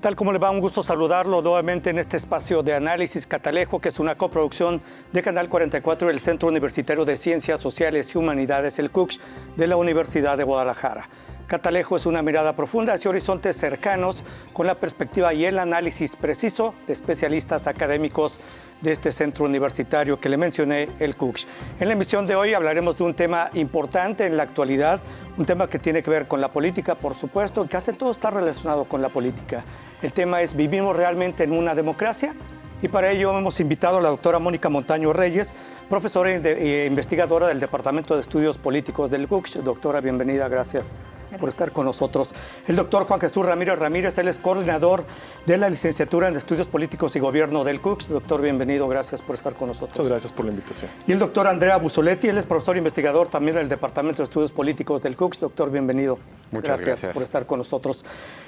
¿Qué tal? ¿Cómo le va? Un gusto saludarlo nuevamente en este espacio de análisis Catalejo, que es una coproducción de Canal 44 y el Centro Universitario de Ciencias Sociales y Humanidades, el CUCH, de la Universidad de Guadalajara. Catalejo es una mirada profunda hacia horizontes cercanos con la perspectiva y el análisis preciso de especialistas académicos de este centro universitario que le mencioné, el CUCH. En la emisión de hoy hablaremos de un tema importante en la actualidad, un tema que tiene que ver con la política, por supuesto, que casi todo está relacionado con la política. El tema es, ¿vivimos realmente en una democracia? Y para ello hemos invitado a la doctora Mónica Montaño Reyes, profesora e investigadora del Departamento de Estudios Políticos del CUCH. Doctora, bienvenida, gracias por estar con nosotros. El doctor Juan Jesús Ramírez, él es coordinador de la licenciatura en Estudios Políticos y Gobierno del CUCH. Doctor, bienvenido, gracias por estar con nosotros. Muchas gracias por la invitación. Y el doctor Andrea Busoletti, él es profesor investigador también del Departamento de Estudios Políticos del CUCH. Doctor, bienvenido. Muchas gracias por estar con nosotros.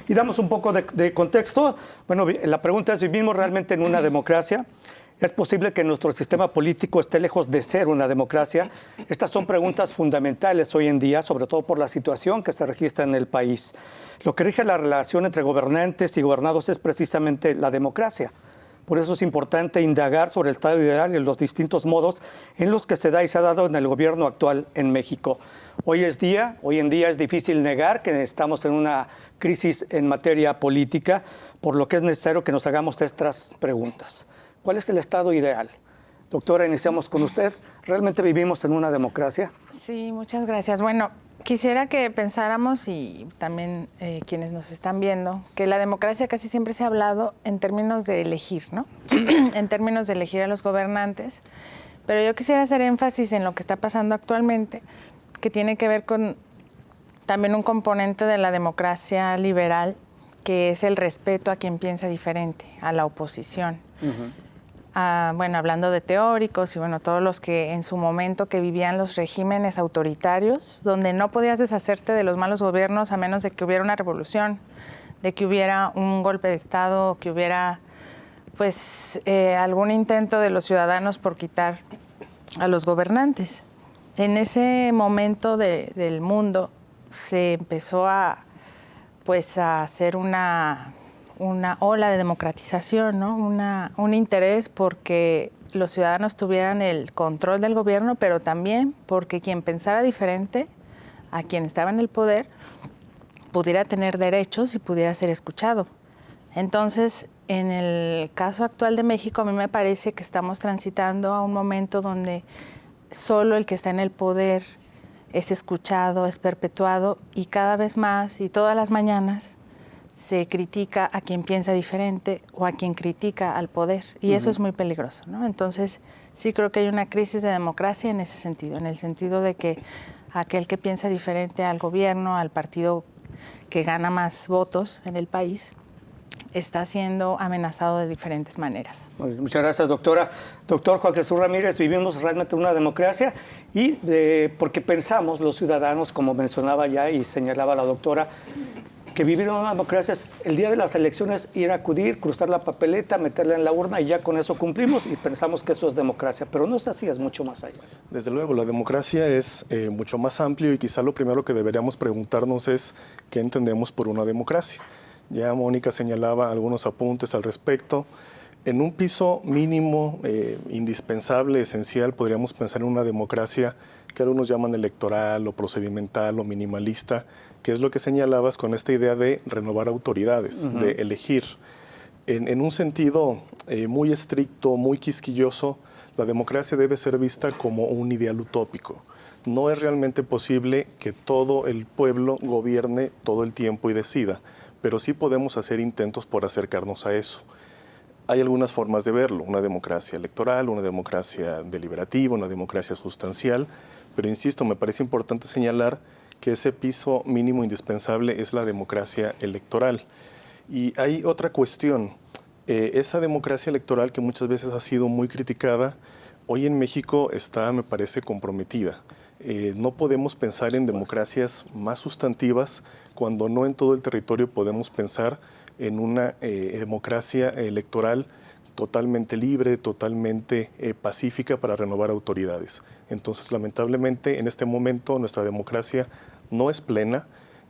Y damos un poco de contexto. Bueno, la pregunta es, ¿vivimos realmente en una democracia? ¿Es posible que nuestro sistema político esté lejos de ser una democracia? Estas son preguntas fundamentales hoy en día, sobre todo por la situación que se registra en el país. Lo que rige la relación entre gobernantes y gobernados es precisamente la democracia. Por eso es importante indagar sobre el estado ideal y los distintos modos en los que se da y se ha dado en el gobierno actual en México. Hoy en día es difícil negar que estamos en una crisis en materia política, por lo que es necesario que nos hagamos estas preguntas. ¿Cuál es el estado ideal? Doctora, iniciamos con usted. ¿Realmente vivimos en una democracia? Sí, muchas gracias. Bueno, quisiera que pensáramos, y también quienes nos están viendo, que la democracia casi siempre se ha hablado en términos de elegir, ¿no? En términos de elegir a los gobernantes. Pero yo quisiera hacer énfasis en lo que está pasando actualmente, que tiene que ver con también un componente de la democracia liberal, que es el respeto a quien piensa diferente, a la oposición. Bueno, hablando de teóricos y bueno, todos los que en su momento que vivían los regímenes autoritarios, donde no podías deshacerte de los malos gobiernos a menos de que hubiera una revolución, de que hubiera un golpe de Estado, que hubiera pues algún intento de los ciudadanos por quitar a los gobernantes. En ese momento del mundo se empezó a hacer una ola de democratización, ¿no? Un interés porque los ciudadanos tuvieran el control del gobierno, pero también porque quien pensara diferente a quien estaba en el poder pudiera tener derechos y pudiera ser escuchado. Entonces, en el caso actual de México, a mí me parece que estamos transitando a un momento donde solo el que está en el poder es escuchado, es perpetuado, y cada vez más y todas las mañanas se critica a quien piensa diferente o a quien critica al poder, y eso es muy peligroso, ¿no? Entonces, sí creo que hay una crisis de democracia en ese sentido, en el sentido de que aquel que piensa diferente al gobierno, al partido que gana más votos en el país, está siendo amenazado de diferentes maneras. Muchas gracias, doctora. Doctor Juan Jesús Ramírez, ¿vivimos realmente una democracia? Y porque pensamos los ciudadanos, como mencionaba ya y señalaba la doctora, que vivir en una democracia es el día de las elecciones ir a acudir, cruzar la papeleta, meterla en la urna y ya con eso cumplimos y pensamos que eso es democracia, pero no es así, es mucho más allá. Desde luego, la democracia es mucho más amplio y quizá lo primero que deberíamos preguntarnos es ¿qué entendemos por una democracia? Ya Mónica señalaba algunos apuntes al respecto. En un piso mínimo, indispensable, esencial, podríamos pensar en una democracia que algunos llaman electoral o procedimental o minimalista, que es lo que señalabas con esta idea de renovar autoridades, de elegir. En un sentido muy estricto, muy quisquilloso, la democracia debe ser vista como un ideal utópico. No es realmente posible que todo el pueblo gobierne todo el tiempo y decida, pero sí podemos hacer intentos por acercarnos a eso. Hay algunas formas de verlo, una democracia electoral, una democracia deliberativa, una democracia sustancial, pero insisto, me parece importante señalar que ese piso mínimo indispensable es la democracia electoral. Y hay otra cuestión, esa democracia electoral que muchas veces ha sido muy criticada, hoy en México está, me parece, comprometida. No podemos pensar en democracias más sustantivas cuando no en todo el territorio podemos pensar en una democracia electoral totalmente libre, totalmente pacífica para renovar autoridades. Entonces, lamentablemente, en este momento nuestra democracia no es plena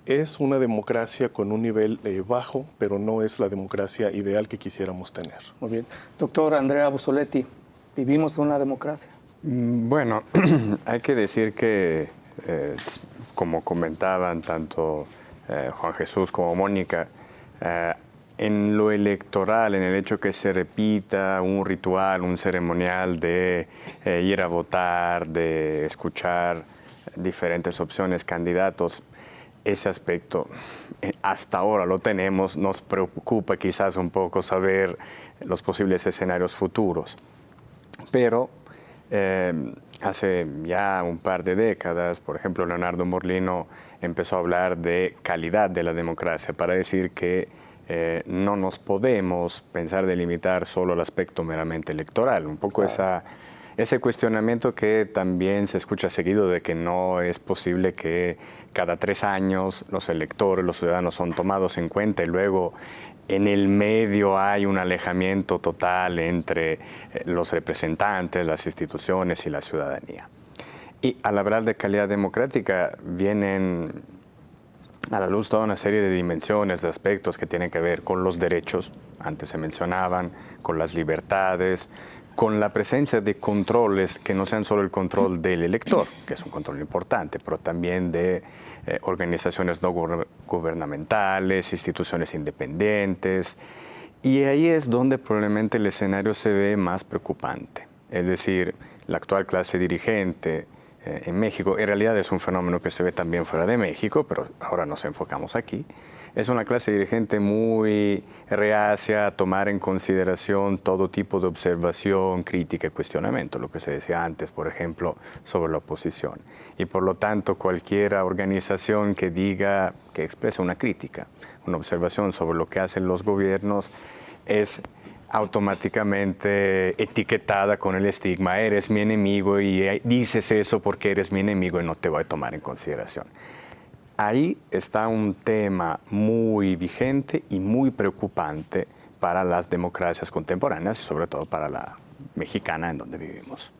es una democracia con un nivel bajo, pero no es la democracia ideal que quisiéramos tener. Muy bien. Doctor Andrea Bussoletti, ¿vivimos en una democracia? Bueno, hay que decir que, como comentaban tanto Juan Jesús como Mónica, en lo electoral, en el hecho que se repita un ritual, un ceremonial de ir a votar, de escuchar diferentes opciones, candidatos, ese aspecto hasta ahora lo tenemos. Nos preocupa quizás un poco saber los posibles escenarios futuros. Pero hace ya un par de décadas, por ejemplo, Leonardo Morlino empezó a hablar de calidad de la democracia para decir que no nos podemos pensar de limitar solo el aspecto meramente electoral. Un poco ese cuestionamiento que también se escucha seguido de que no es posible que cada 3 años los electores, los ciudadanos son tomados en cuenta y luego en el medio hay un alejamiento total entre los representantes, las instituciones y la ciudadanía. Y al hablar de calidad democrática vienen a la luz toda una serie de dimensiones, de aspectos que tienen que ver con los derechos, antes se mencionaban, con las libertades, con la presencia de controles que no sean solo el control del elector, que es un control importante, pero también de organizaciones no gubernamentales, instituciones independientes. Y ahí es donde probablemente el escenario se ve más preocupante. Es decir, la actual clase dirigente en México, en realidad es un fenómeno que se ve también fuera de México, pero ahora nos enfocamos aquí. Es una clase dirigente muy reacia a tomar en consideración todo tipo de observación, crítica y cuestionamiento, lo que se decía antes, por ejemplo, sobre la oposición. Y por lo tanto, cualquier organización que diga, que exprese una crítica, una observación sobre lo que hacen los gobiernos, es automáticamente etiquetada con el estigma, eres mi enemigo y dices eso porque eres mi enemigo y no te voy a tomar en consideración. Ahí está un tema muy vigente y muy preocupante para las democracias contemporáneas y sobre todo para la mexicana en donde vivimos.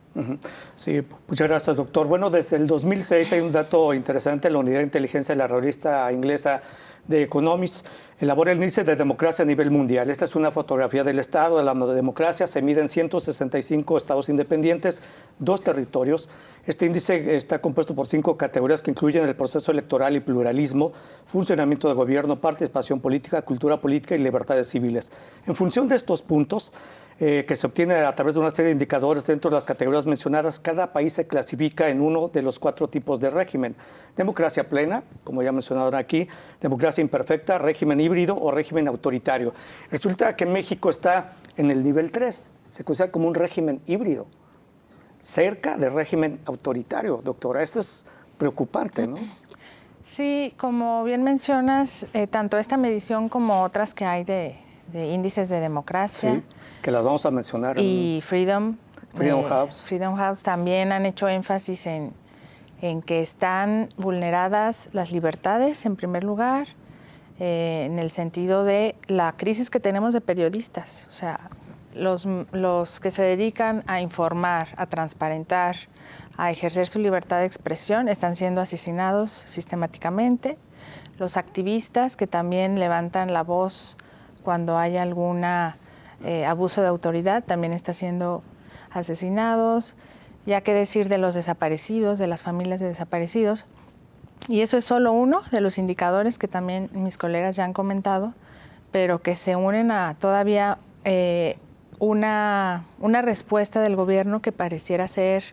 Sí, muchas gracias, doctor. Bueno, desde el 2006 hay un dato interesante. La unidad de inteligencia de la revista inglesa The Economist elabora el índice de democracia a nivel mundial. Esta es una fotografía del estado de la democracia. Se miden 165 estados independientes, 2 territorios. Este índice está compuesto por 5 categorías que incluyen el proceso electoral y pluralismo, funcionamiento de gobierno, participación política, cultura política y libertades civiles. En función de estos puntos, que se obtiene a través de una serie de indicadores dentro de las categorías mencionadas, cada país se clasifica en uno de los 4 tipos de régimen. Democracia plena, como ya mencionaron aquí, democracia imperfecta, régimen híbrido o régimen autoritario. Resulta que México está en el nivel 3, se considera como un régimen híbrido, cerca del régimen autoritario, doctora. Esto es preocupante, ¿no? Sí, como bien mencionas, tanto esta medición como otras que hay de índices de democracia. Sí, que las vamos a mencionar. Y Freedom House también han hecho énfasis en que están vulneradas las libertades, en primer lugar, en el sentido de la crisis que tenemos de periodistas. O sea, los que se dedican a informar, a transparentar, a ejercer su libertad de expresión, están siendo asesinados sistemáticamente. Los activistas que también levantan la voz cuando hay algún abuso de autoridad, también están siendo asesinados. Ya qué decir de los desaparecidos, de las familias de desaparecidos. Y eso es solo uno de los indicadores que también mis colegas ya han comentado, pero que se unen a todavía una respuesta del gobierno que pareciera ser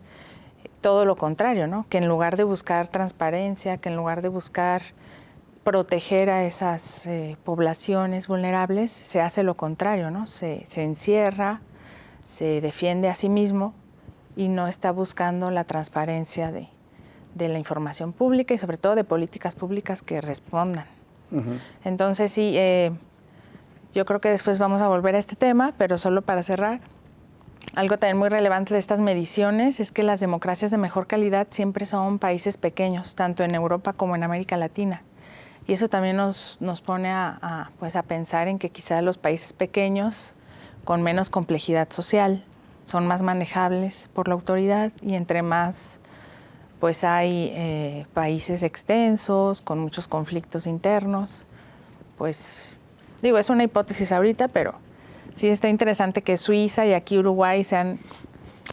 todo lo contrario, ¿no? Que en lugar de buscar transparencia, que en lugar de buscar proteger a esas poblaciones vulnerables, se hace lo contrario, ¿no? Se encierra, se defiende a sí mismo y no está buscando la transparencia de la información pública y sobre todo de políticas públicas que respondan. Entonces sí, yo creo que después vamos a volver a este tema, pero solo para cerrar, algo también muy relevante de estas mediciones es que las democracias de mejor calidad siempre son países pequeños, tanto en Europa como en América Latina. Y eso también nos pone a pensar en que quizás los países pequeños, con menos complejidad social, son más manejables por la autoridad y entre más pues hay países extensos, con muchos conflictos internos. Pues digo, es una hipótesis ahorita, pero sí está interesante que Suiza y aquí Uruguay sean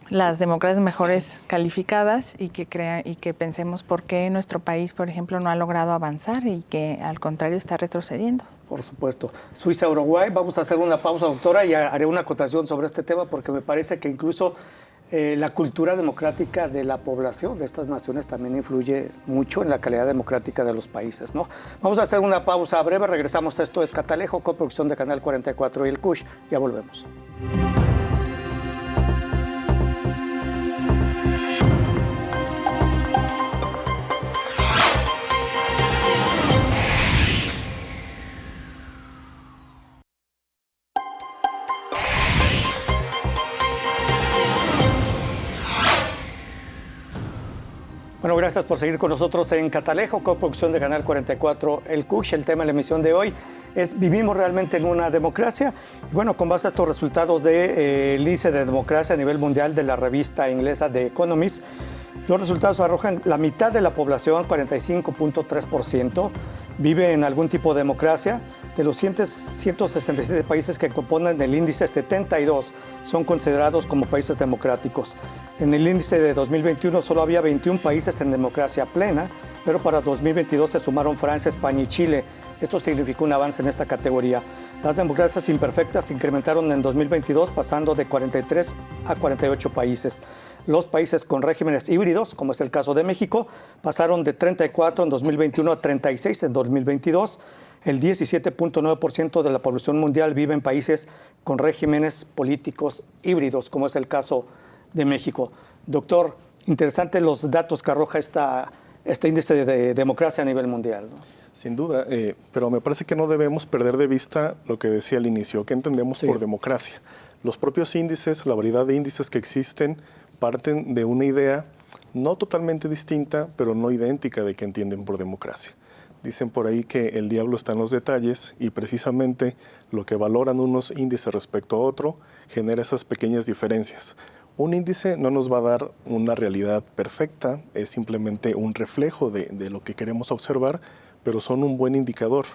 las democracias mejores calificadas y que pensemos por qué nuestro país, por ejemplo, no ha logrado avanzar y que al contrario está retrocediendo. Por supuesto. Suiza, Uruguay. Vamos a hacer una pausa, doctora, y haré una acotación sobre este tema porque me parece que incluso la cultura democrática de la población de estas naciones también influye mucho en la calidad democrática de los países, ¿no? Vamos a hacer una pausa breve, regresamos. Esto es Catalejo, coproducción de Canal 44 y el CUSH. Ya volvemos. Bueno, gracias por seguir con nosotros en Catalejo, coproducción de Canal 44, el CUSH. El tema de la emisión de hoy es ¿vivimos realmente en una democracia? Y bueno, con base a estos resultados del índice de democracia a nivel mundial de la revista inglesa The Economist, los resultados arrojan la mitad de la población, 45.3%, vive en algún tipo de democracia. De los 167 países que componen el índice, 72 son considerados como países democráticos. En el índice de 2021 solo había 21 países en democracia plena, pero para 2022 se sumaron Francia, España y Chile. Esto significó un avance en esta categoría. Las democracias imperfectas se incrementaron en 2022, pasando de 43 a 48 países. Los países con regímenes híbridos, como es el caso de México, pasaron de 34 en 2021 a 36 en 2022. El 17.9% de la población mundial vive en países con regímenes políticos híbridos, como es el caso de México. Doctor, interesante los datos que arroja este índice de democracia a nivel mundial, ¿no? Sin duda, pero me parece que no debemos perder de vista lo que decía al inicio, que entendemos por democracia. Los propios índices, la variedad de índices que existen, parten de una idea no totalmente distinta, pero no idéntica de qué entienden por democracia. Dicen por ahí que el diablo está en los detalles y precisamente lo que valoran unos índices respecto a otro genera esas pequeñas diferencias. Un índice no nos va a dar una realidad perfecta, es simplemente un reflejo de lo que queremos observar, pero son un buen indicador.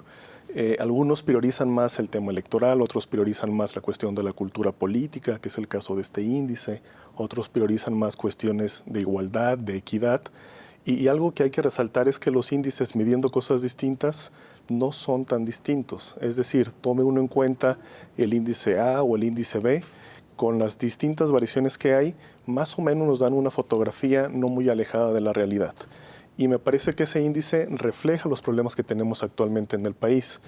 Algunos priorizan más el tema electoral, otros priorizan más la cuestión de la cultura política, que es el caso de este índice, otros priorizan más cuestiones de igualdad, de equidad. Y algo que hay que resaltar es que los índices midiendo cosas distintas no son tan distintos. Es decir, tome uno en cuenta el índice A o el índice B, con las distintas variaciones que hay, más o menos nos dan una fotografía no muy alejada de la realidad. Y me parece que ese índice refleja los problemas que tenemos actualmente en el país.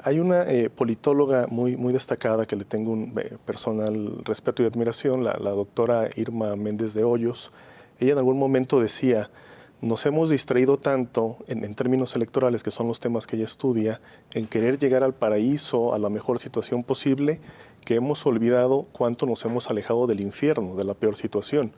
Hay una politóloga muy destacada que le tengo un personal respeto y admiración, la doctora Irma Méndez de Hoyos. Ella en algún momento decía: nos hemos distraído tanto en términos electorales, que son los temas que ella estudia, en querer llegar al paraíso, a la mejor situación posible, que hemos olvidado cuánto nos hemos alejado del infierno, de la peor situación.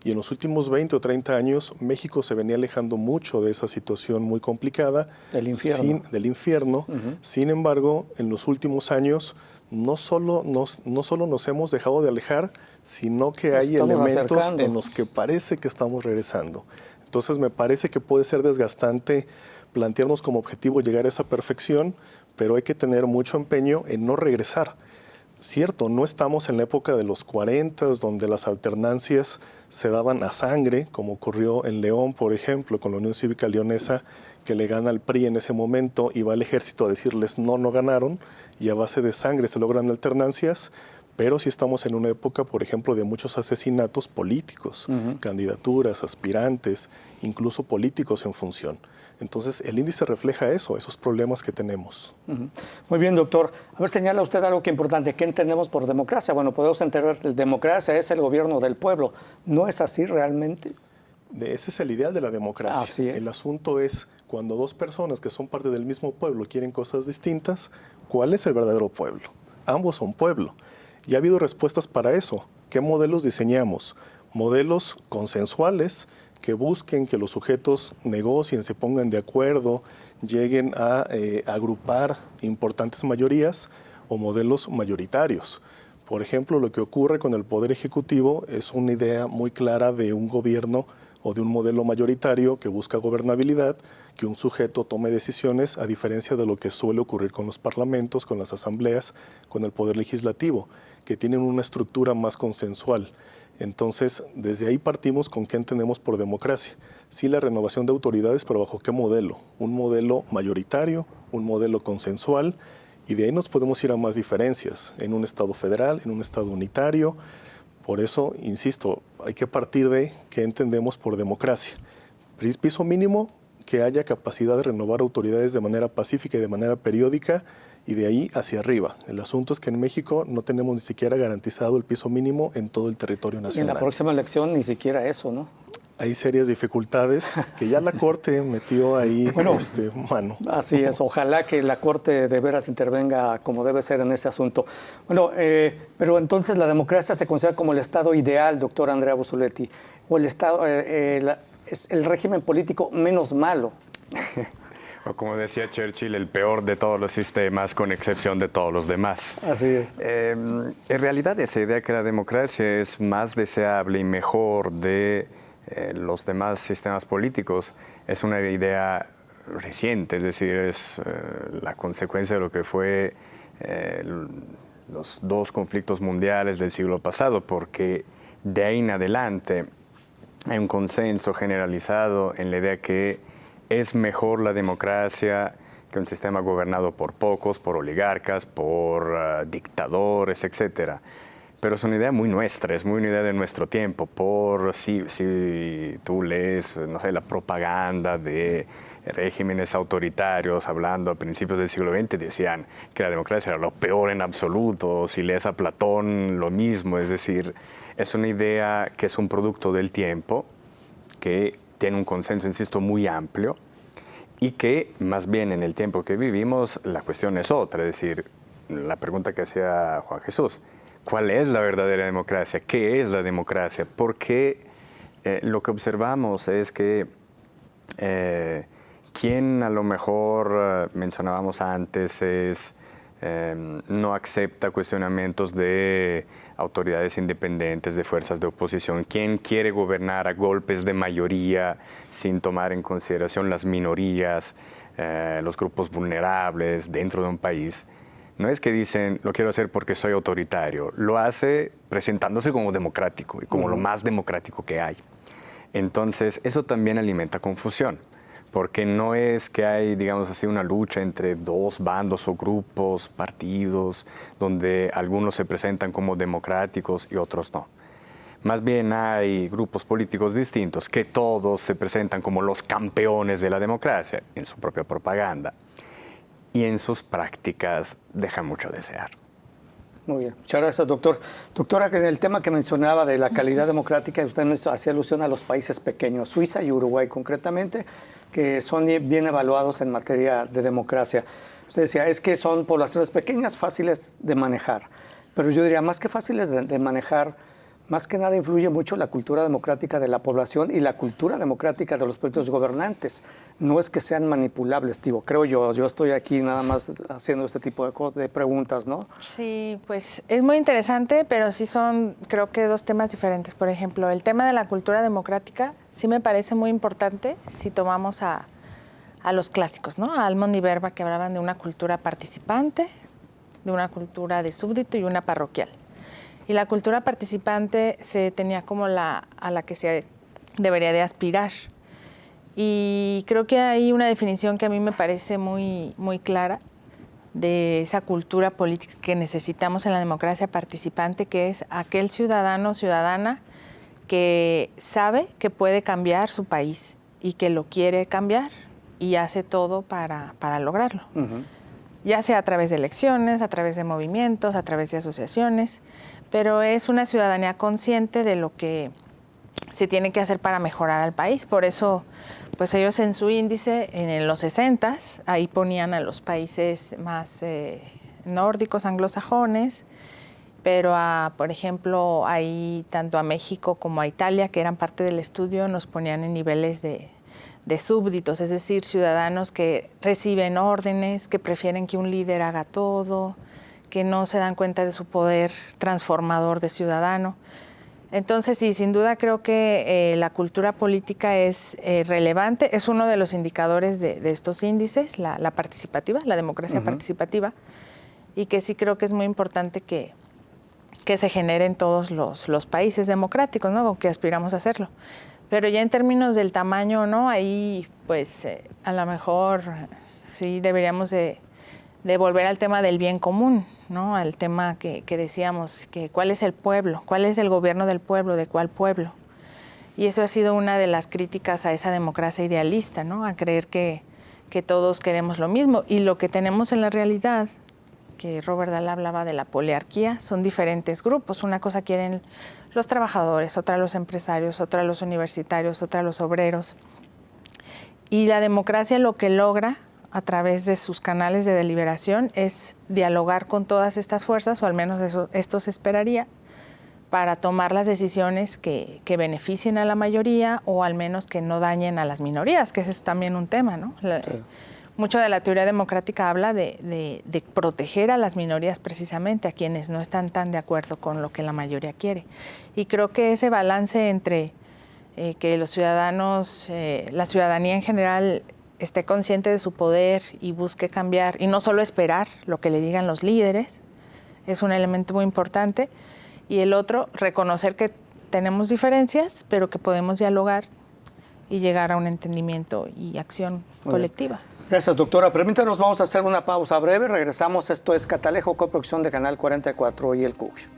Y en los últimos 20 o 30 años, México se venía alejando mucho de esa situación muy complicada. Del infierno. Del infierno. Sin embargo, en los últimos años, no solo nos hemos dejado de alejar, sino que hay elementos en los que parece que estamos regresando. Entonces me parece que puede ser desgastante plantearnos como objetivo llegar a esa perfección, pero hay que tener mucho empeño en no regresar. Cierto, no estamos en la época de los 40, donde las alternancias se daban a sangre, como ocurrió en León, por ejemplo, con la Unión Cívica Leonesa, que le gana al PRI en ese momento y va al ejército a decirles no ganaron, y a base de sangre se logran alternancias. Pero sí estamos en una época, por ejemplo, de muchos asesinatos políticos, candidaturas, aspirantes, incluso políticos en función. Entonces, el índice refleja eso, esos problemas que tenemos. Muy bien, doctor. A ver, señala usted algo que es importante. ¿Qué entendemos por democracia? Bueno, podemos entender que democracia es el gobierno del pueblo. ¿No es así realmente? Ese es el ideal de la democracia. Así es. El asunto es cuando dos personas que son parte del mismo pueblo quieren cosas distintas, ¿cuál es el verdadero pueblo? Ambos son pueblo. Y ha habido respuestas para eso. ¿Qué modelos diseñamos? Modelos consensuales que busquen que los sujetos negocien, se pongan de acuerdo, lleguen a agrupar importantes mayorías, o modelos mayoritarios. Por ejemplo, lo que ocurre con el Poder Ejecutivo es una idea muy clara de un gobierno o de un modelo mayoritario que busca gobernabilidad, que un sujeto tome decisiones, a diferencia de lo que suele ocurrir con los parlamentos, con las asambleas, con el poder legislativo, que tienen una estructura más consensual. Entonces, desde ahí partimos con qué entendemos por democracia. Sí, la renovación de autoridades, pero ¿bajo qué modelo? Un modelo mayoritario, un modelo consensual, y de ahí nos podemos ir a más diferencias, en un Estado federal, en un Estado unitario. Por eso, insisto, hay que partir de qué entendemos por democracia. Piso mínimo, que haya capacidad de renovar autoridades de manera pacífica y de manera periódica, y de ahí hacia arriba. El asunto es que en México no tenemos ni siquiera garantizado el piso mínimo en todo el territorio nacional. Y en la próxima elección ni siquiera eso, ¿no? Hay serias dificultades que ya la Corte metió ahí mano. Así es, ojalá que la Corte de veras intervenga como debe ser en ese asunto. Bueno, pero entonces la democracia se considera como el estado ideal, doctor Andrea Bussoletti, o el estado, es el régimen político menos malo. O como decía Churchill, el peor de todos los sistemas con excepción de todos los demás. Así es. En realidad esa idea que la democracia es más deseable y mejor de los demás sistemas políticos es una idea reciente, es decir, es la consecuencia de lo que fue los dos conflictos mundiales del siglo pasado, porque de ahí en adelante hay un consenso generalizado en la idea que es mejor la democracia que un sistema gobernado por pocos, por oligarcas, por dictadores, etcétera. Pero es una idea muy nuestra, es muy una idea de nuestro tiempo. Si tú lees, no sé, la propaganda de regímenes autoritarios hablando a principios del siglo XX, decían que la democracia era lo peor en absoluto. Si lees a Platón, lo mismo. Es decir, es una idea que es un producto del tiempo, que tiene un consenso, insisto, muy amplio, y que más bien en el tiempo que vivimos la cuestión es otra. Es decir, la pregunta que hacía Juan Jesús, ¿cuál es la verdadera democracia? ¿Qué es la democracia? Porque lo que observamos es que quien a lo mejor mencionábamos antes no acepta cuestionamientos de autoridades independientes, de fuerzas de oposición, quien quiere gobernar a golpes de mayoría sin tomar en consideración las minorías, los grupos vulnerables dentro de un país. No es que dicen, lo quiero hacer porque soy autoritario, lo hace presentándose como democrático y como lo más democrático que hay. Entonces, eso también alimenta confusión, porque no es que hay, digamos así, una lucha entre dos bandos o grupos, partidos, donde algunos se presentan como democráticos y otros no. Más bien hay grupos políticos distintos que todos se presentan como los campeones de la democracia en su propia propaganda. Y en sus prácticas deja mucho a desear. Muy bien, muchas gracias, doctor. Doctora, en el tema que mencionaba de la calidad democrática, usted me hacía alusión a los países pequeños, Suiza y Uruguay concretamente, que son bien evaluados en materia de democracia. Usted decía, es que son poblaciones pequeñas, fáciles de manejar. Pero yo diría, más que fáciles de manejar, más que nada influye mucho la cultura democrática de la población y la cultura democrática de los propios gobernantes. No es que sean manipulables, digo, creo yo. Yo estoy aquí nada más haciendo este tipo de preguntas, ¿no? Sí, pues es muy interesante, pero sí son, creo que dos temas diferentes. Por ejemplo, el tema de la cultura democrática sí me parece muy importante si tomamos a los clásicos, ¿no? A Almond y Verba, que hablaban de una cultura participante, de una cultura de súbdito y una parroquial. Y la cultura participante se tenía como a la que se debería de aspirar. Y creo que hay una definición que a mí me parece muy, muy clara de esa cultura política que necesitamos en la democracia participante, que es aquel ciudadano o ciudadana que sabe que puede cambiar su país y que lo quiere cambiar y hace todo para lograrlo. Uh-huh. Ya sea a través de elecciones, a través de movimientos, a través de asociaciones, pero es una ciudadanía consciente de lo que se tiene que hacer para mejorar al país. Por eso, pues ellos en su índice, en los 60s, ahí ponían a los países más nórdicos, anglosajones, pero por ejemplo, ahí tanto a México como a Italia, que eran parte del estudio, nos ponían en niveles de súbditos, es decir, ciudadanos que reciben órdenes, que prefieren que un líder haga todo, que no se dan cuenta de su poder transformador de ciudadano. Entonces, sí, sin duda creo que la cultura política es relevante, es uno de los indicadores de estos índices, la participativa, la democracia participativa, y que sí creo que es muy importante que se genere en todos los países democráticos, ¿no? O que aspiramos a hacerlo. Pero ya en términos del tamaño, ¿no? Ahí, pues, a lo mejor sí deberíamos de volver al tema del bien común, ¿no? Al tema que decíamos, que cuál es el pueblo, cuál es el gobierno del pueblo, de cuál pueblo. Y eso ha sido una de las críticas a esa democracia idealista, ¿no? A creer que todos queremos lo mismo. Y lo que tenemos en la realidad, que Robert Dahl hablaba de la poliarquía, son diferentes grupos. Una cosa quieren los trabajadores, otra los empresarios, otra los universitarios, otra los obreros. Y la democracia lo que logra a través de sus canales de deliberación es dialogar con todas estas fuerzas, o al menos esto se esperaría, para tomar las decisiones que beneficien a la mayoría o al menos que no dañen a las minorías, que ese es también un tema, ¿no? Sí. Mucho de la teoría democrática habla de proteger a las minorías precisamente, a quienes no están tan de acuerdo con lo que la mayoría quiere. Y creo que ese balance entre que los ciudadanos, la ciudadanía en general, esté consciente de su poder y busque cambiar, y no solo esperar lo que le digan los líderes, es un elemento muy importante. Y el otro, reconocer que tenemos diferencias, pero que podemos dialogar y llegar a un entendimiento y acción colectiva. Gracias, doctora. Permítanos, vamos a hacer una pausa breve. Regresamos. Esto es Catalejo, coproducción de Canal 44 y el CUCH.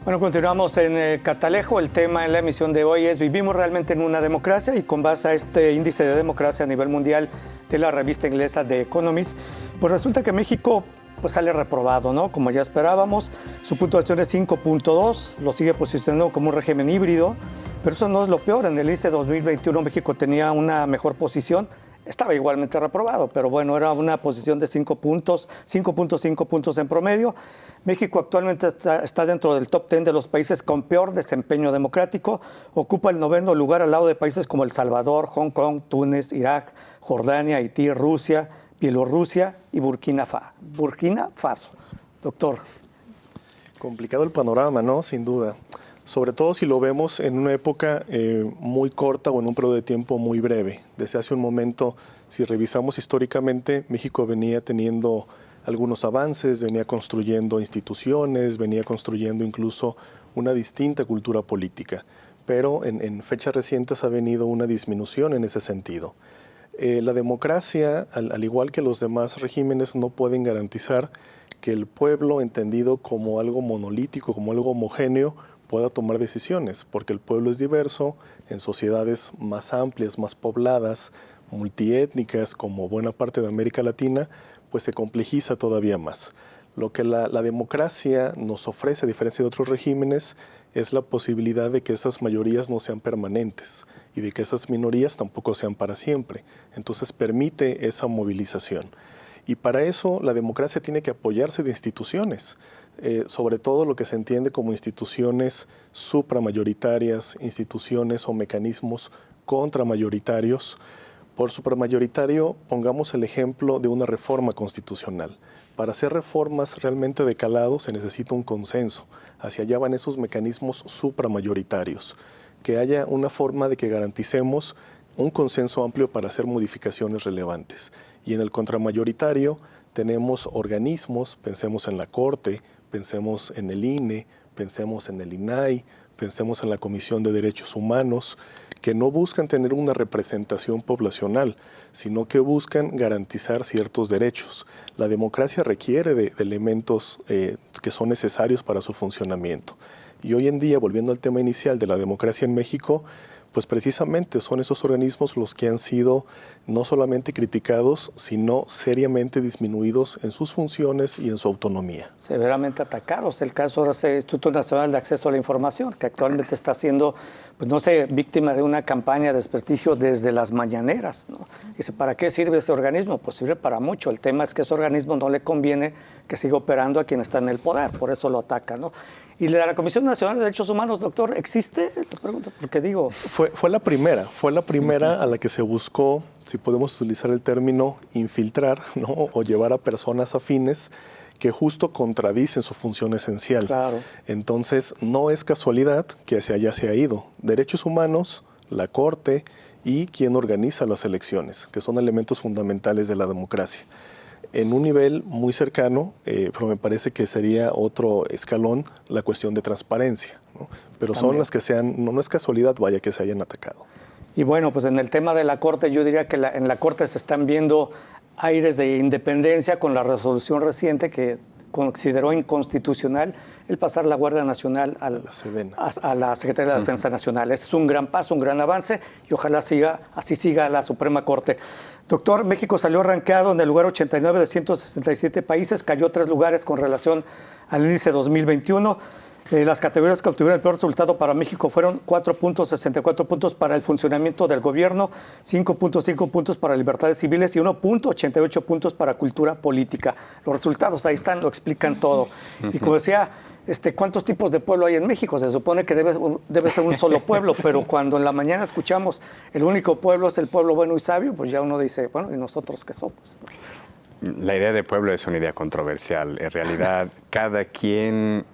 Bueno, continuamos en Catalejo. El tema en la emisión de hoy es: ¿vivimos realmente en una democracia? Y con base a este índice de democracia a nivel mundial de la revista inglesa The Economist, pues resulta que México pues sale reprobado, ¿no? Como ya esperábamos, su puntuación es 5.2, lo sigue posicionando como un régimen híbrido, pero eso no es lo peor. En el índice 2021 México tenía una mejor posición. Estaba igualmente reprobado, pero bueno, era una posición de 5.5 puntos en promedio. México actualmente está dentro del top 10 de los países con peor desempeño democrático. Ocupa el 9º lugar al lado de países como El Salvador, Hong Kong, Túnez, Irak, Jordania, Haití, Rusia, Bielorrusia y Burkina Faso. Doctor. Complicado el panorama, ¿no? Sin duda. Sobre todo si lo vemos en una época muy corta o en un periodo de tiempo muy breve. Desde hace un momento, si revisamos históricamente, México venía teniendo algunos avances, venía construyendo instituciones, venía construyendo incluso una distinta cultura política. Pero en fechas recientes ha venido una disminución en ese sentido. La democracia, al igual que los demás regímenes, no pueden garantizar que el pueblo, entendido como algo monolítico, como algo homogéneo, pueda tomar decisiones, porque el pueblo es diverso, en sociedades más amplias, más pobladas, multiétnicas, como buena parte de América Latina, pues se complejiza todavía más. Lo que la democracia nos ofrece, a diferencia de otros regímenes, es la posibilidad de que esas mayorías no sean permanentes y de que esas minorías tampoco sean para siempre. Entonces permite esa movilización. Y para eso la democracia tiene que apoyarse de instituciones, sobre todo lo que se entiende como instituciones supramayoritarias, instituciones o mecanismos contramayoritarios. Por supramayoritario, pongamos el ejemplo de una reforma constitucional. Para hacer reformas realmente de calado se necesita un consenso. Hacia allá van esos mecanismos supramayoritarios. Que haya una forma de que garanticemos un consenso amplio para hacer modificaciones relevantes. Y en el contramayoritario tenemos organismos, pensemos en la Corte, pensemos en el INE, pensemos en el INAI, pensemos en la Comisión de Derechos Humanos, que no buscan tener una representación poblacional, sino que buscan garantizar ciertos derechos. La democracia requiere de elementos que son necesarios para su funcionamiento. Y hoy en día, volviendo al tema inicial de la democracia en México, pues precisamente son esos organismos los que han sido no solamente criticados, sino seriamente disminuidos en sus funciones y en su autonomía. Severamente atacados. El caso del Instituto Nacional de Acceso a la Información, que actualmente está siendo, pues no sé, víctima de una campaña de desprestigio desde las mañaneras, ¿no? Dice, ¿para qué sirve ese organismo? Pues sirve para mucho. El tema es que ese organismo no le conviene que siga operando a quien está en el poder, por eso lo ataca, ¿no? ¿Y la Comisión Nacional de Derechos Humanos, doctor, existe? Te pregunto, porque digo... Fue la primera a la que se buscó, si podemos utilizar el término, infiltrar, ¿no? O llevar a personas afines que justo contradicen su función esencial. Claro. Entonces, no es casualidad que hacia allá se ha ido. Derechos humanos, la Corte y quien organiza las elecciones, que son elementos fundamentales de la democracia. En un nivel muy cercano, pero me parece que sería otro escalón la cuestión de transparencia, ¿no? Pero también son las que no es casualidad, vaya, que se hayan atacado. Y bueno, pues en el tema de la Corte, yo diría que en la Corte se están viendo aires de independencia con la resolución reciente que consideró inconstitucional el pasar la Guardia Nacional a la Secretaría de la Defensa Nacional. Ese es un gran paso, un gran avance y ojalá así siga la Suprema Corte. Doctor, México salió rankeado en el lugar 89 de 167 países, cayó 3 lugares con relación al índice 2021. Las categorías que obtuvieron el peor resultado para México fueron 4.64 puntos para el funcionamiento del gobierno, 5.5 puntos para libertades civiles y 1.88 puntos para cultura política. Los resultados ahí están, lo explican todo. Y como decía, ¿cuántos tipos de pueblo hay en México? Se supone que debe ser un solo pueblo, pero cuando en la mañana escuchamos el único pueblo es el pueblo bueno y sabio, pues ya uno dice, bueno, ¿y nosotros qué somos? La idea de pueblo es una idea controversial. En realidad, cada quien,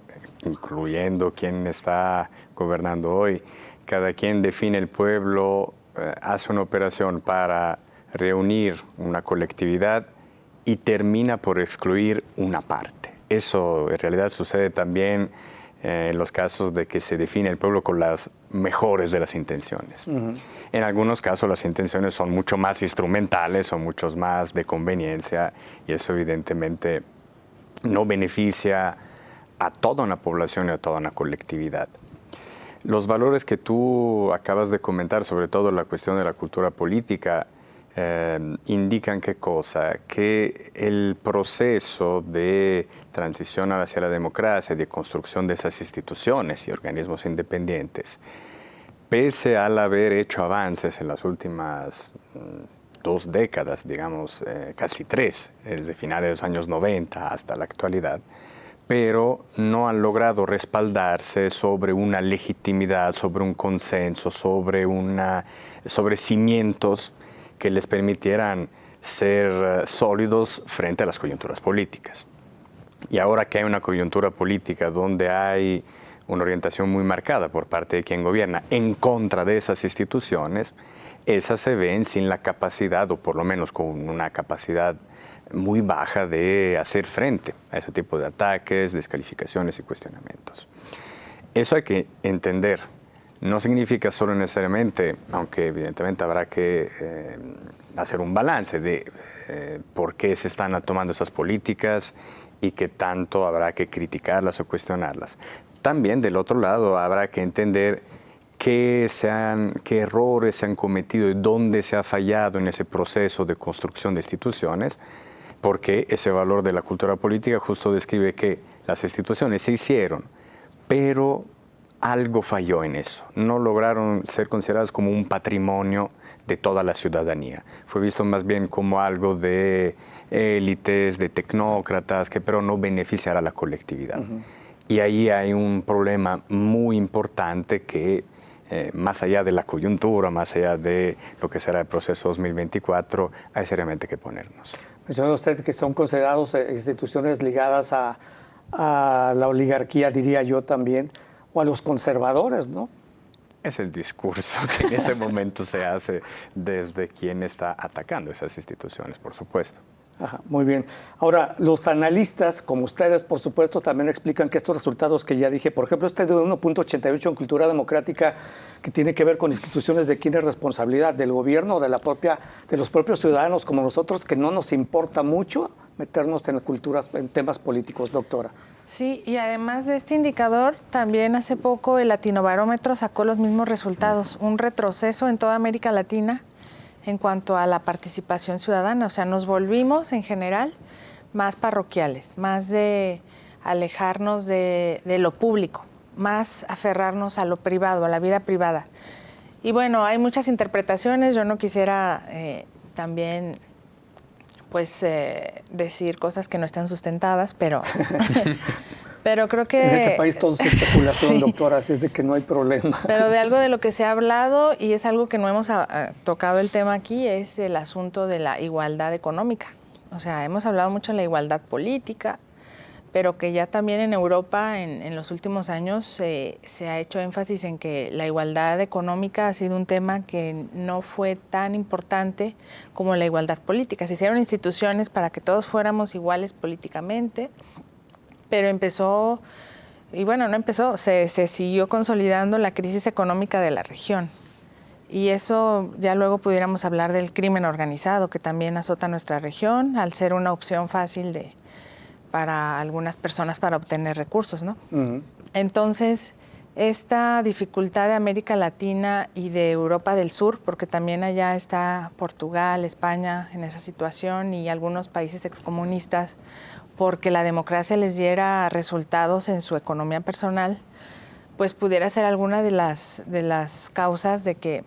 incluyendo quien está gobernando hoy, cada quien define el pueblo, hace una operación para reunir una colectividad y termina por excluir una parte. Eso en realidad sucede también en los casos de que se define el pueblo con las mejores de las intenciones. En algunos casos las intenciones son mucho más instrumentales, son muchos más de conveniencia y eso evidentemente no beneficia a toda una población y a toda una colectividad. Los valores que tú acabas de comentar, sobre todo la cuestión de la cultura política, indican qué cosa, que el proceso de transición hacia la democracia, de construcción de esas instituciones y organismos independientes, pese al haber hecho avances en las últimas 2 décadas, digamos casi 3, desde finales de los años 90 hasta la actualidad, pero no han logrado respaldarse sobre una legitimidad, sobre un consenso, sobre cimientos que les permitieran ser sólidos frente a las coyunturas políticas. Y ahora que hay una coyuntura política donde hay una orientación muy marcada por parte de quien gobierna en contra de esas instituciones, esas se ven sin la capacidad, o por lo menos con una capacidad muy baja de hacer frente a ese tipo de ataques, descalificaciones y cuestionamientos. Eso hay que entender. No significa solo necesariamente, aunque evidentemente habrá que hacer un balance de por qué se están tomando esas políticas y qué tanto habrá que criticarlas o cuestionarlas. También del otro lado habrá que entender qué errores se han cometido y dónde se ha fallado en ese proceso de construcción de instituciones, porque ese valor de la cultura política justo describe que las instituciones se hicieron, pero algo falló en eso. No lograron ser consideradas como un patrimonio de toda la ciudadanía. Fue visto más bien como algo de élites, de tecnócratas, pero no beneficiará a la colectividad. Y ahí hay un problema muy importante que, más allá de la coyuntura, más allá de lo que será el proceso 2024, hay seriamente que ponernos. Menciona usted que son considerados instituciones ligadas a la oligarquía, diría yo también, o a los conservadores, ¿no? Es el discurso que en ese momento se hace desde quien está atacando esas instituciones, por supuesto. Ajá, muy bien. Ahora, los analistas, como ustedes, por supuesto, también explican que estos resultados que ya dije, por ejemplo, este de 1.88 en cultura democrática, que tiene que ver con instituciones de quién es responsabilidad, del gobierno, de los propios ciudadanos como nosotros, que no nos importa mucho meternos en culturas, en temas políticos, doctora. Sí, y además de este indicador, también hace poco el Latinobarómetro sacó los mismos resultados, un retroceso en toda América Latina en cuanto a la participación ciudadana. O sea, nos volvimos en general más parroquiales, más de alejarnos de lo público, más aferrarnos a lo privado, a la vida privada. Y bueno, hay muchas interpretaciones. Yo no quisiera también pues decir cosas que no están sustentadas, pero pero creo que... En este país todo es especulación, sí, doctora, así es de que no hay problema. Pero de algo de lo que se ha hablado, y es algo que no hemos tocado el tema aquí, es el asunto de la igualdad económica. O sea, hemos hablado mucho de la igualdad política, pero que ya también en Europa en los últimos años se ha hecho énfasis en que la igualdad económica ha sido un tema que no fue tan importante como la igualdad política. Se hicieron instituciones para que todos fuéramos iguales políticamente, pero empezó, y bueno, no empezó, se siguió consolidando la crisis económica de la región. Y eso ya luego pudiéramos hablar del crimen organizado, que también azota nuestra región, al ser una opción fácil para algunas personas para obtener recursos, ¿no? Uh-huh. Entonces, esta dificultad de América Latina y de Europa del Sur, porque también allá está Portugal, España en esa situación y algunos países excomunistas, porque la democracia les diera resultados en su economía personal, pues pudiera ser alguna de las causas de que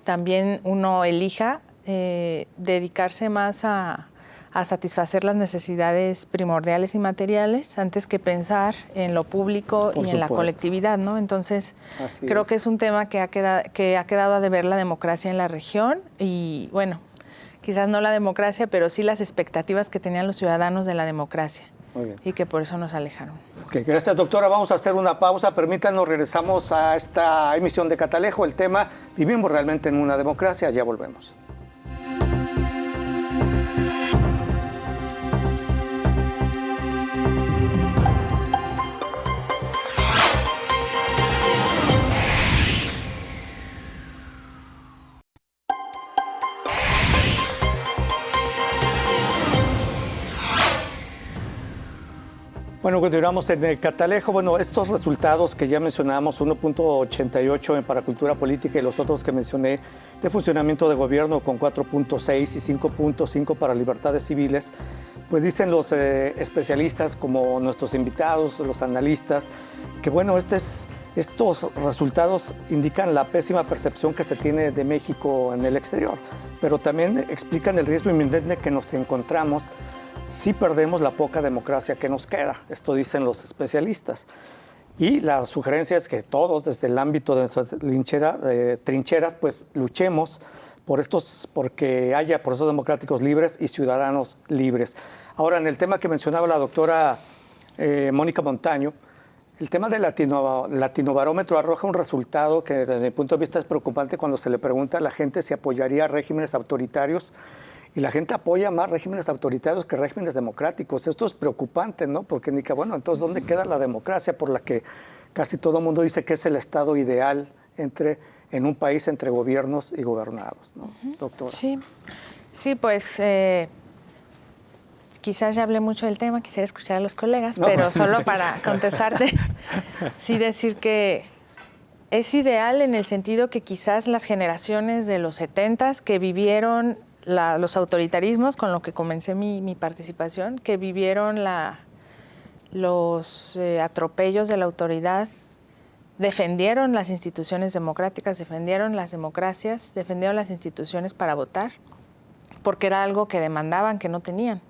también uno elija dedicarse más a satisfacer las necesidades primordiales y materiales antes que pensar en lo público y en la colectividad, ¿no? Entonces, creo que es un tema que ha quedado a deber la democracia en la región y, bueno, quizás no la democracia, pero sí las expectativas que tenían los ciudadanos de la democracia y que por eso nos alejaron. Okay, gracias, doctora. Vamos a hacer una pausa. Permítanos, regresamos a esta emisión de Catalejo. El tema, ¿vivimos realmente en una democracia? Ya volvemos. Bueno, continuamos en el Catalejo. Bueno, estos resultados que ya mencionamos, 1.88 en paracultura política y los otros que mencioné de funcionamiento de gobierno con 4.6 y 5.5 para libertades civiles, pues dicen los especialistas como nuestros invitados, los analistas, que bueno, estos resultados indican la pésima percepción que se tiene de México en el exterior, pero también explican el riesgo inminente que nos encontramos si perdemos la poca democracia que nos queda. Esto dicen los especialistas. Y la sugerencia es que todos, desde el ámbito de nuestras trincheras, pues luchemos porque haya procesos democráticos libres y ciudadanos libres. Ahora, en el tema que mencionaba la doctora Mónica Montaño, el tema del Latinobarómetro arroja un resultado que desde mi punto de vista es preocupante cuando se le pregunta a la gente si apoyaría regímenes autoritarios. Y la gente apoya más regímenes autoritarios que regímenes democráticos. Esto es preocupante, ¿no? Porque indica, bueno, entonces, ¿dónde queda la democracia por la que casi todo el mundo dice que es el estado ideal en un país entre gobiernos y gobernados, ¿no, doctora? Sí, pues quizás ya hablé mucho del tema, quisiera escuchar a los colegas, pero solo para contestarte, sí decir que es ideal en el sentido que quizás las generaciones de los 70s que vivieron los autoritarismos, con lo que comencé mi participación, que vivieron los atropellos de la autoridad, defendieron las instituciones democráticas, defendieron las democracias, defendieron las instituciones para votar, porque era algo que demandaban, que no tenían.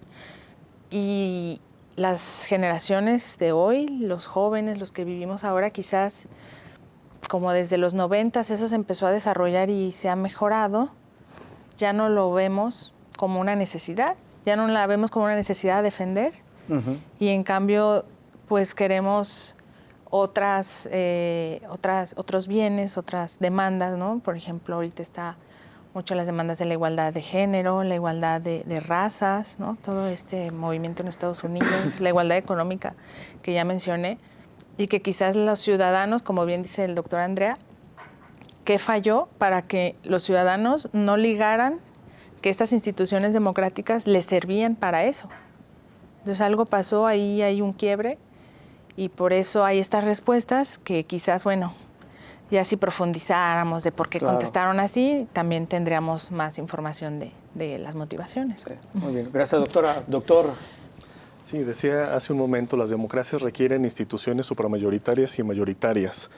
Y las generaciones de hoy, los jóvenes, los que vivimos ahora, quizás como desde los 90s eso se empezó a desarrollar y se ha mejorado, ya no lo vemos como una necesidad, ya no la vemos como una necesidad de defender, y en cambio pues queremos otros bienes, otras demandas, ¿no? Por ejemplo, ahorita está mucho las demandas de la igualdad de género, la igualdad de razas, ¿no? Todo este movimiento en Estados Unidos, la igualdad económica que ya mencioné, y que quizás los ciudadanos, como bien dice el doctor Andrea, ¿qué falló para que los ciudadanos no ligaran que estas instituciones democráticas les servían para eso? Entonces algo pasó, ahí hay un quiebre, y por eso hay estas respuestas que quizás, bueno, ya si profundizáramos de por qué contestaron así, también tendríamos más información de las motivaciones. Sí, muy bien. Gracias, doctora. Doctor. Sí, decía hace un momento, las democracias requieren instituciones supramayoritarias y mayoritarias,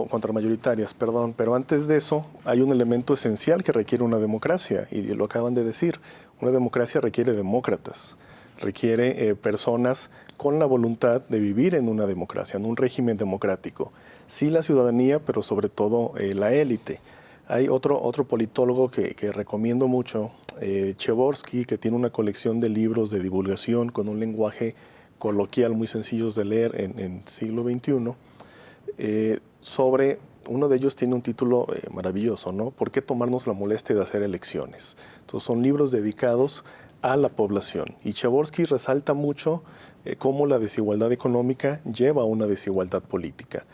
contramayoritarias, pero antes de eso hay un elemento esencial que requiere una democracia, y lo acaban de decir, una democracia requiere demócratas, requiere personas con la voluntad de vivir en una democracia, en un régimen democrático. Sí, la ciudadanía, pero sobre todo la élite. Hay otro politólogo que recomiendo mucho, Przeworski, que tiene una colección de libros de divulgación con un lenguaje coloquial muy sencillos de leer en siglo XXI. Uno de ellos tiene un título maravilloso, ¿no? ¿Por qué tomarnos la molestia de hacer elecciones? Entonces son libros dedicados a la población. Y Przeworski resalta mucho cómo la desigualdad económica lleva a una desigualdad política.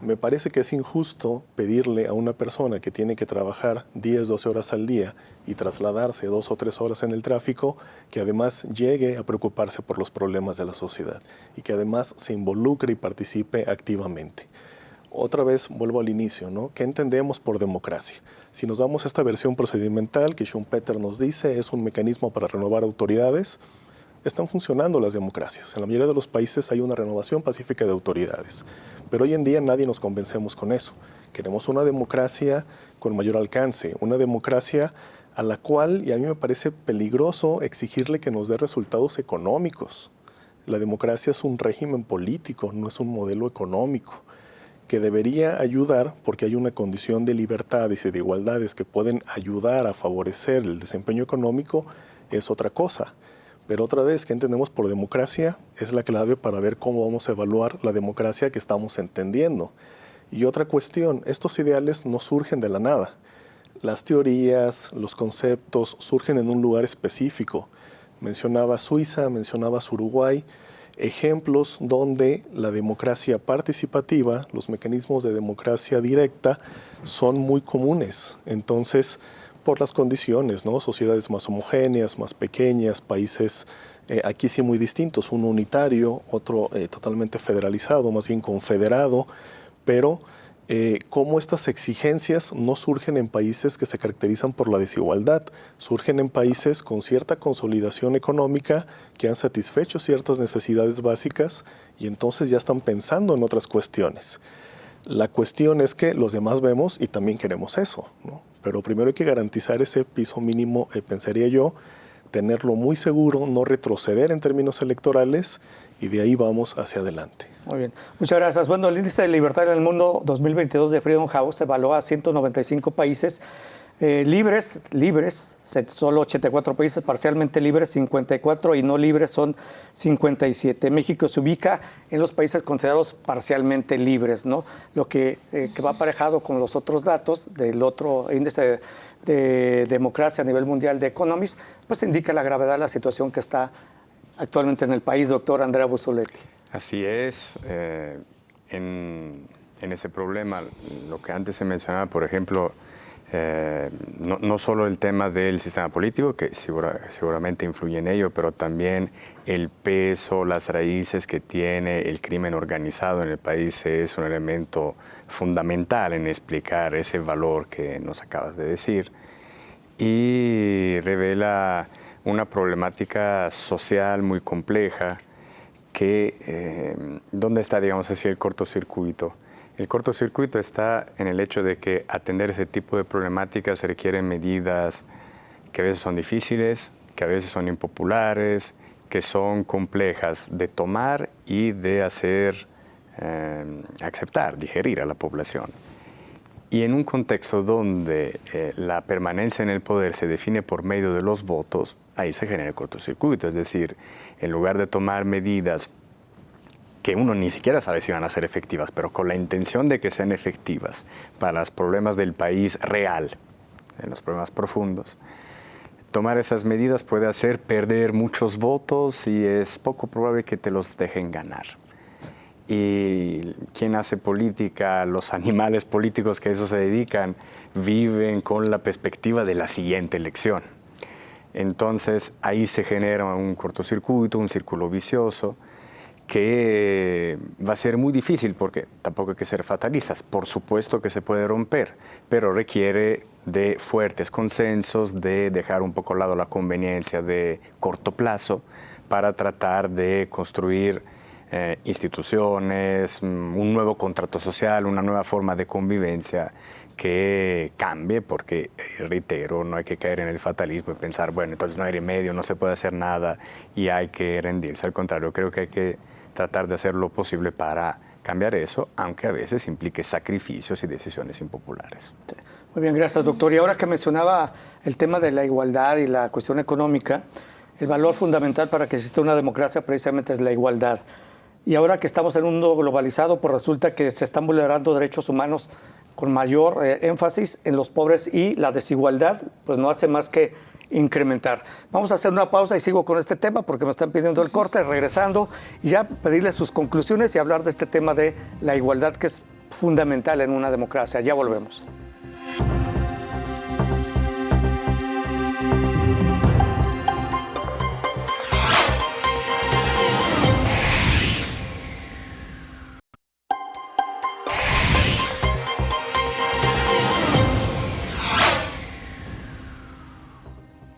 Me parece que es injusto pedirle a una persona que tiene que trabajar 10, 12 horas al día y trasladarse 2 o 3 horas en el tráfico, que además llegue a preocuparse por los problemas de la sociedad y que además se involucre y participe activamente. Otra vez vuelvo al inicio, ¿no? ¿Qué entendemos por democracia? Si nos damos esta versión procedimental que Schumpeter nos dice es un mecanismo para renovar autoridades, están funcionando las democracias. En la mayoría de los países hay una renovación pacífica de autoridades, pero hoy en día nadie nos convencemos con eso. Queremos una democracia con mayor alcance, una democracia a la cual, y a mí me parece peligroso exigirle que nos dé resultados económicos. La democracia es un régimen político, no es un modelo económico, que debería ayudar, porque hay una condición de libertades y de igualdades que pueden ayudar a favorecer el desempeño económico, es otra cosa. Pero otra vez, ¿qué entendemos por democracia? Es la clave para ver cómo vamos a evaluar la democracia que estamos entendiendo. Y otra cuestión, estos ideales no surgen de la nada. Las teorías, los conceptos surgen en un lugar específico. Mencionaba Suiza, mencionabas Uruguay, ejemplos donde la democracia participativa, los mecanismos de democracia directa son muy comunes. Entonces, por las condiciones, ¿no? Sociedades más homogéneas, más pequeñas, países aquí sí muy distintos, uno unitario, otro totalmente federalizado, más bien confederado, pero cómo estas exigencias no surgen en países que se caracterizan por la desigualdad, surgen en países con cierta consolidación económica que han satisfecho ciertas necesidades básicas y entonces ya están pensando en otras cuestiones. La cuestión es que los demás vemos y también queremos eso, ¿no? Pero primero hay que garantizar ese piso mínimo, pensaría yo, tenerlo muy seguro, no retroceder en términos electorales y de ahí vamos hacia adelante. Muy bien, muchas gracias. Bueno, el índice de libertad en el mundo 2022 de Freedom House evaluó a 195 países libres, solo 84 países parcialmente libres, 54 y no libres son 57. México se ubica en los países considerados parcialmente libres, ¿no? Lo que va aparejado con los otros datos del otro índice de democracia a nivel mundial de Economist, pues indica la gravedad de la situación que está actualmente en el país, doctor Andrea Bussoletti. Así es. En ese problema, lo que antes se mencionaba, por ejemplo, no solo el tema del sistema político, que seguramente influye en ello, pero también el peso, las raíces que tiene el crimen organizado en el país es un elemento fundamental en explicar ese valor que nos acabas de decir. Y revela una problemática social muy compleja que, ¿dónde está, digamos así, el cortocircuito? El cortocircuito está en el hecho de que atender ese tipo de problemáticas requiere medidas que a veces son difíciles, que a veces son impopulares, que son complejas de tomar y de hacer aceptar, digerir a la población. Y en un contexto donde la permanencia en el poder se define por medio de los votos, ahí se genera el cortocircuito. Es decir, en lugar de tomar medidas que uno ni siquiera sabe si van a ser efectivas, pero con la intención de que sean efectivas para los problemas del país real, en los problemas profundos. Tomar esas medidas puede hacer perder muchos votos y es poco probable que te los dejen ganar. Y quien hace política, los animales políticos que a eso se dedican, viven con la perspectiva de la siguiente elección. Entonces ahí se genera un cortocircuito, un círculo vicioso, que va a ser muy difícil porque tampoco hay que ser fatalistas. Por supuesto que se puede romper, pero requiere de fuertes consensos, de dejar un poco al lado la conveniencia de corto plazo para tratar de construir instituciones, un nuevo contrato social, una nueva forma de convivencia que cambie, porque, reitero, no hay que caer en el fatalismo y pensar, bueno, entonces no hay remedio, no se puede hacer nada y hay que rendirse. Al contrario, creo que hay que tratar de hacer lo posible para cambiar eso, aunque a veces implique sacrificios y decisiones impopulares. Sí. Muy bien, gracias, doctor. Y ahora que mencionaba el tema de la igualdad y la cuestión económica, el valor fundamental para que exista una democracia precisamente es la igualdad. Y ahora que estamos en un mundo globalizado, pues resulta que se están vulnerando derechos humanos con mayor énfasis en los pobres y la desigualdad pues no hace más que incrementar. Vamos a hacer una pausa y sigo con este tema porque me están pidiendo el corte, regresando y ya pedirles sus conclusiones y hablar de este tema de la igualdad que es fundamental en una democracia. Ya volvemos.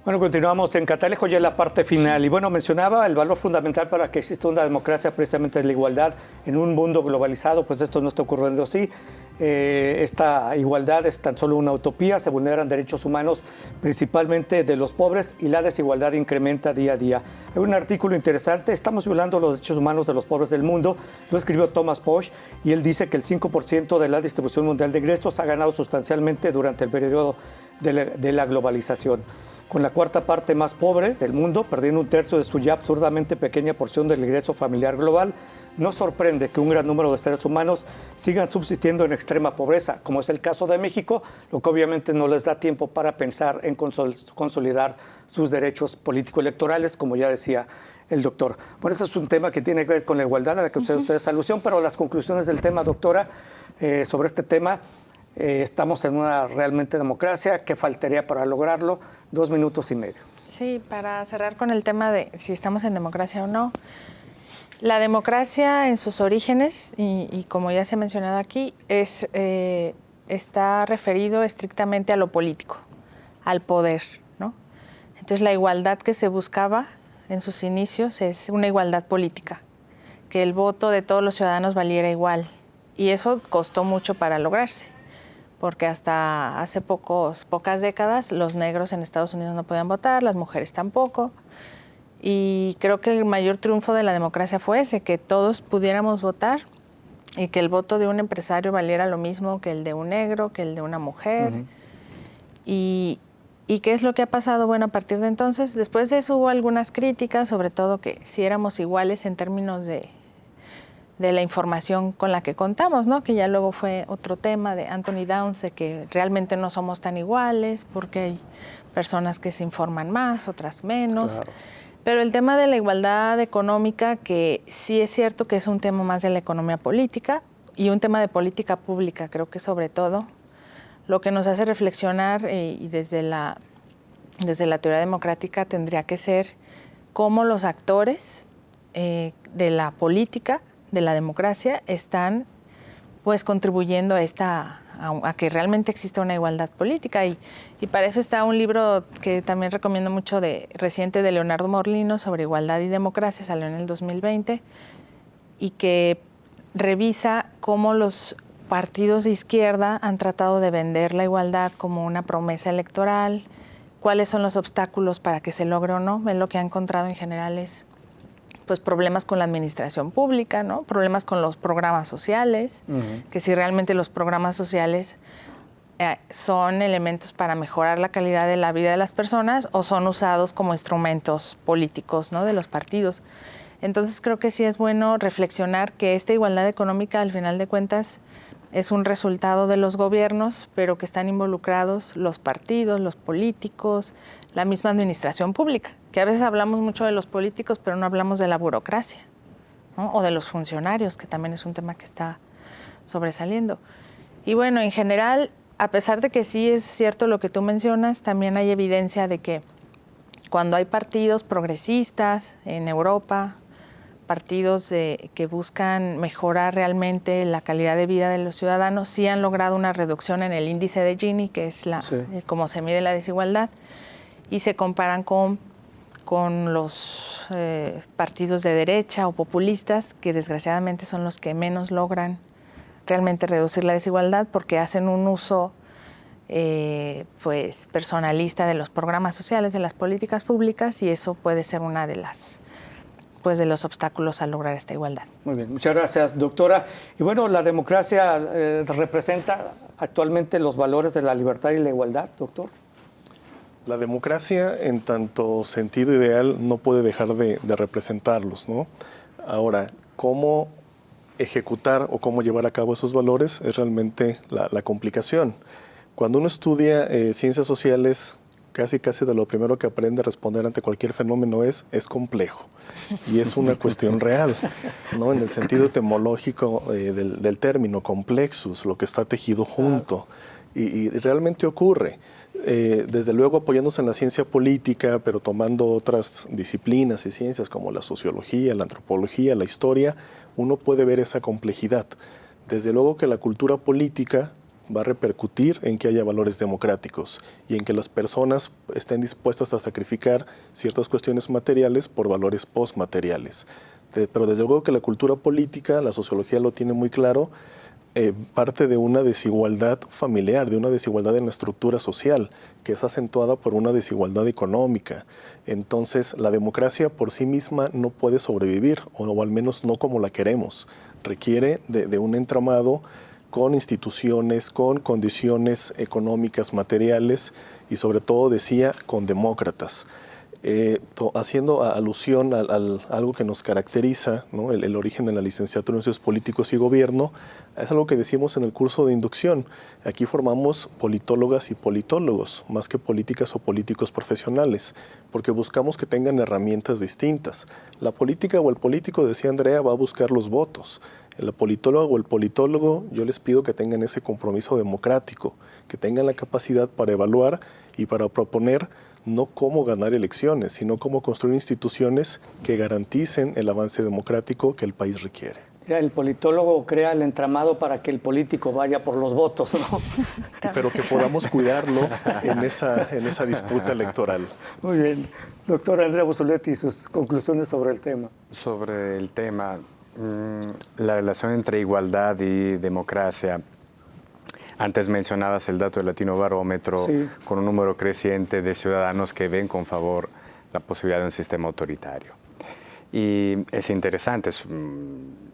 Bueno, continuamos en Catalejo ya en la parte final. Y bueno, mencionaba el valor fundamental para que exista una democracia precisamente es la igualdad. En un mundo globalizado, pues esto no está ocurriendo así. Esta igualdad es tan solo una utopía, se vulneran derechos humanos principalmente de los pobres y la desigualdad incrementa día a día. Hay un artículo interesante, estamos violando los derechos humanos de los pobres del mundo, lo escribió Thomas Bosch y él dice que el 5% de la distribución mundial de ingresos ha ganado sustancialmente durante el periodo de la globalización. Con la cuarta parte más pobre del mundo, perdiendo un tercio de su ya absurdamente pequeña porción del ingreso familiar global, no sorprende que un gran número de seres humanos sigan subsistiendo en extrema pobreza, como es el caso de México, lo que obviamente no les da tiempo para pensar en consolidar sus derechos político-electorales, como ya decía el doctor. Bueno, ese es un tema que tiene que ver con la igualdad a la que ustedes alusión, pero las conclusiones del tema, doctora, sobre este tema, estamos en una realmente democracia, ¿qué faltaría para lograrlo? 2 minutos y medio. Sí, para cerrar con el tema de si estamos en democracia o no. La democracia en sus orígenes, y como ya se ha mencionado aquí, está referido estrictamente a lo político, al poder, ¿no? Entonces la igualdad que se buscaba en sus inicios es una igualdad política, que el voto de todos los ciudadanos valiera igual. Y eso costó mucho para lograrse, porque hasta hace pocas décadas los negros en Estados Unidos no podían votar, las mujeres tampoco. Y creo que el mayor triunfo de la democracia fue ese, que todos pudiéramos votar y que el voto de un empresario valiera lo mismo que el de un negro, que el de una mujer. Uh-huh. ¿Y qué es lo que ha pasado? Bueno, a partir de entonces, después de eso hubo algunas críticas, sobre todo que si éramos iguales en términos de la información con la que contamos, ¿no? Que ya luego fue otro tema de Anthony Downs, de que realmente no somos tan iguales porque hay personas que se informan más, otras menos. Claro. Pero el tema de la igualdad económica, que sí es cierto que es un tema más de la economía política y un tema de política pública, creo que sobre todo lo que nos hace reflexionar y desde la teoría democrática tendría que ser cómo los actores de la política, de la democracia, están pues contribuyendo a que realmente exista una igualdad política y para eso está un libro que también recomiendo mucho reciente de Leonardo Morlino sobre igualdad y democracia, salió en el 2020 y que revisa cómo los partidos de izquierda han tratado de vender la igualdad como una promesa electoral, cuáles son los obstáculos para que se logre o no. Él lo que ha encontrado en general es pues problemas con la administración pública, ¿no? Problemas con los programas sociales, que si realmente los programas sociales son elementos para mejorar la calidad de la vida de las personas o son usados como instrumentos políticos, ¿no? De los partidos. Entonces creo que sí es bueno reflexionar que esta igualdad económica al final de cuentas es un resultado de los gobiernos, pero que están involucrados los partidos, los políticos, la misma administración pública, que a veces hablamos mucho de los políticos, pero no hablamos de la burocracia, ¿no? O de los funcionarios, que también es un tema que está sobresaliendo. Y bueno, en general, a pesar de que sí es cierto lo que tú mencionas, también hay evidencia de que cuando hay partidos progresistas en Europa, partidos que buscan mejorar realmente la calidad de vida de los ciudadanos, sí han logrado una reducción en el índice de Gini, que es cómo se mide la desigualdad, y se comparan con los partidos de derecha o populistas, que desgraciadamente son los que menos logran realmente reducir la desigualdad, porque hacen un uso pues personalista de los programas sociales, de las políticas públicas, y eso puede ser una de los obstáculos a lograr esta igualdad. Muy bien, muchas gracias, doctora. Y bueno, la democracia representa actualmente los valores de la libertad y la igualdad, doctor. La democracia, en tanto sentido ideal, no puede dejar de representarlos, ¿no? Ahora, ¿cómo ejecutar o cómo llevar a cabo esos valores es realmente la complicación? Cuando uno estudia ciencias sociales, casi de lo primero que aprende a responder ante cualquier fenómeno es complejo. Y es una cuestión real, ¿no? En el sentido etimológico del término, complexus, lo que está tejido junto. Y realmente ocurre. Desde luego apoyándose en la ciencia política, pero tomando otras disciplinas y ciencias como la sociología, la antropología, la historia, uno puede ver esa complejidad. Desde luego que la cultura política va a repercutir en que haya valores democráticos y en que las personas estén dispuestas a sacrificar ciertas cuestiones materiales por valores postmateriales. Pero desde luego que la cultura política, la sociología lo tiene muy claro, parte de una desigualdad familiar, de una desigualdad en la estructura social, que es acentuada por una desigualdad económica. Entonces, la democracia por sí misma no puede sobrevivir, o al menos no como la queremos. Requiere de un entramado con instituciones, con condiciones económicas, materiales y sobre todo, decía, con demócratas. Haciendo alusión a algo que nos caracteriza, ¿no? El origen de la licenciatura en Ciencias Políticos y Gobierno, es algo que decimos en el curso de inducción. Aquí formamos politólogas y politólogos, más que políticas o políticos profesionales, porque buscamos que tengan herramientas distintas. La política o el político, decía Andrea, va a buscar los votos. La politóloga o el politólogo, yo les pido que tengan ese compromiso democrático, que tengan la capacidad para evaluar y para proponer no cómo ganar elecciones, sino cómo construir instituciones que garanticen el avance democrático que el país requiere. El politólogo crea el entramado para que el político vaya por los votos, ¿no? Pero que podamos cuidarlo en esa disputa electoral. Muy bien. Doctora Andrea Bussoletti, sus conclusiones sobre el tema. Sobre el tema, la relación entre igualdad y democracia. Antes mencionabas el dato del Latino Barómetro, sí, con un número creciente de ciudadanos que ven con favor la posibilidad de un sistema autoritario. Y es interesante,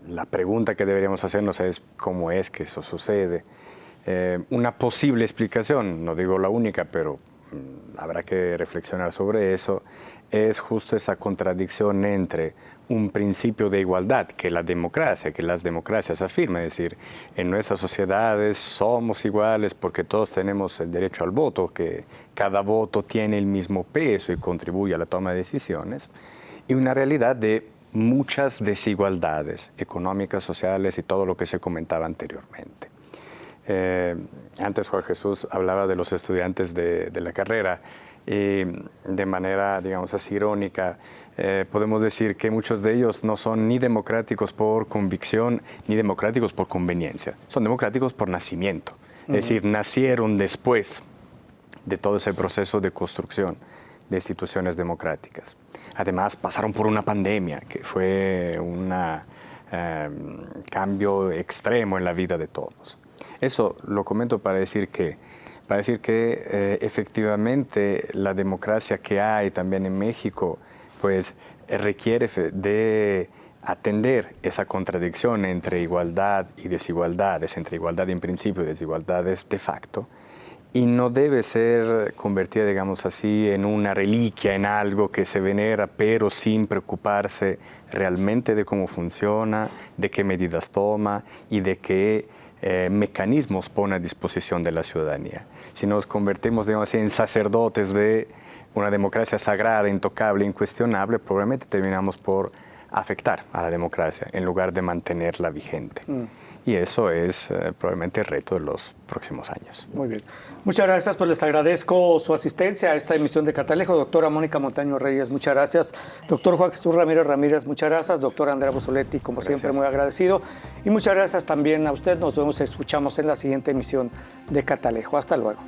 la pregunta que deberíamos hacernos es cómo es que eso sucede. Una posible explicación, no digo la única, pero habrá que reflexionar sobre eso, es justo esa contradicción entre un principio de igualdad que la democracia, que las democracias afirman, es decir, en nuestras sociedades somos iguales porque todos tenemos el derecho al voto, que cada voto tiene el mismo peso y contribuye a la toma de decisiones, y una realidad de muchas desigualdades económicas, sociales y todo lo que se comentaba anteriormente. Antes Juan Jesús hablaba de los estudiantes de la carrera y de manera, digamos así, irónica, podemos decir que muchos de ellos no son ni democráticos por convicción ni democráticos por conveniencia, son democráticos por nacimiento, es decir, nacieron después de todo ese proceso de construcción de instituciones democráticas. Además, pasaron por una pandemia que fue un cambio extremo en la vida de todos. Eso lo comento para decir que efectivamente la democracia que hay también en México pues requiere de atender esa contradicción entre igualdad y desigualdades, entre igualdad en principio y desigualdades de facto, y no debe ser convertida, digamos así, en una reliquia, en algo que se venera, pero sin preocuparse realmente de cómo funciona, de qué medidas toma y de qué mecanismos pone a disposición de la ciudadanía. Si nos convertimos, digamos así, en sacerdotes de una democracia sagrada, intocable, incuestionable, probablemente terminamos por afectar a la democracia en lugar de mantenerla vigente. Y eso es probablemente el reto de los próximos años. Muy bien. Muchas gracias, pues les agradezco su asistencia a esta emisión de Catalejo. Doctora Mónica Montaño Reyes, muchas gracias. Doctor Juan Jesús Ramírez, muchas gracias. Doctor Andrea Bussoletti, como siempre, muy agradecido. Y muchas gracias también a usted. Nos vemos y escuchamos en la siguiente emisión de Catalejo. Hasta luego.